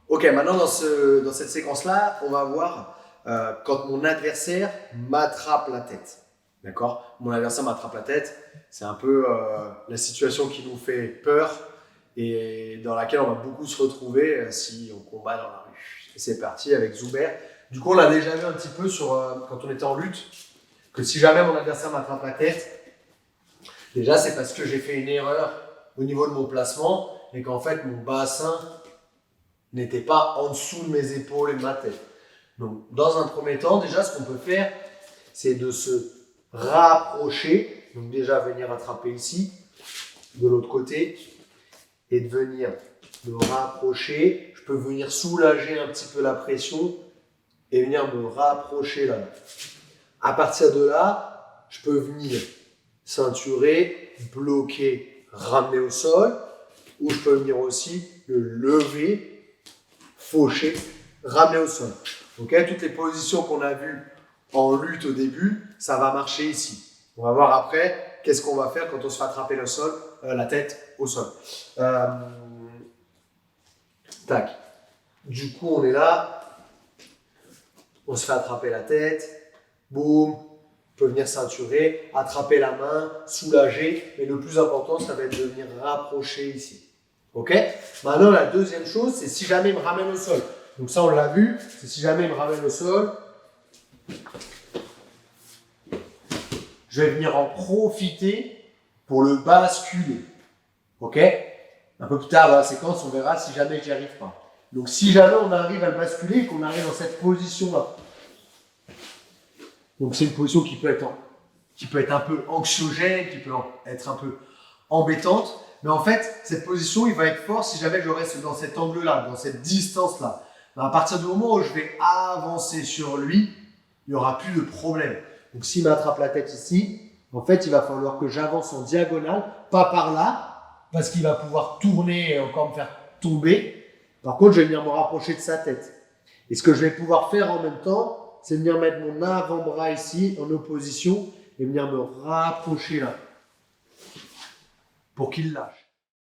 Ok, maintenant dans cette séquence-là, on va voir quand mon adversaire m'attrape la tête. D'accord? Mon adversaire m'attrape la tête, c'est un peu la situation qui nous fait peur et dans laquelle on va beaucoup se retrouver si on combat dans la rue. Et c'est parti avec Zuber. Du coup, on l'a déjà vu un petit peu quand on était en lutte, que si jamais mon adversaire m'attrape la tête, déjà c'est parce que j'ai fait une erreur au niveau de mon placement et qu'en fait mon bassin n'était pas en dessous de mes épaules et de ma tête. Donc, dans un premier temps, déjà, ce qu'on peut faire, c'est de se rapprocher. Donc, déjà, venir attraper ici, de l'autre côté, et de venir me rapprocher. Je peux venir soulager un petit peu la pression et venir me rapprocher là. À partir de là, je peux venir ceinturer, bloquer, ramener au sol, ou je peux venir aussi le lever, faucher, ramener au sol. Okay, toutes les positions qu'on a vues en lutte au début, ça va marcher ici. On va voir après qu'est-ce qu'on va faire quand on se fait attraper le sol, la tête au sol. Tac. Du coup, on est là. On se fait attraper la tête. Boum. On peut venir ceinturer, attraper la main, soulager. Mais le plus important, ça va être de venir rapprocher ici. Ok? Maintenant, la deuxième chose, c'est si jamais il me ramène au sol. Donc ça, on l'a vu, c'est si jamais il me ramène au sol, je vais venir en profiter pour le basculer. Ok? Un peu plus tard dans la séquence, on verra si jamais j'y arrive pas. Donc si jamais on arrive à le basculer et qu'on arrive dans cette position-là, donc c'est une position qui peut être un peu anxiogène, qui peut être un peu embêtante, mais en fait, cette position, il va être fort si jamais je reste dans cet angle-là, dans cette distance-là. À partir du moment où je vais avancer sur lui, il n'y aura plus de problème. Donc s'il m'attrape la tête ici, en fait, il va falloir que j'avance en diagonale, pas par là, parce qu'il va pouvoir tourner et encore me faire tomber. Par contre, je vais venir me rapprocher de sa tête. Et ce que je vais pouvoir faire en même temps, c'est venir mettre mon avant-bras ici en opposition et venir me rapprocher là, pour qu'il lâche.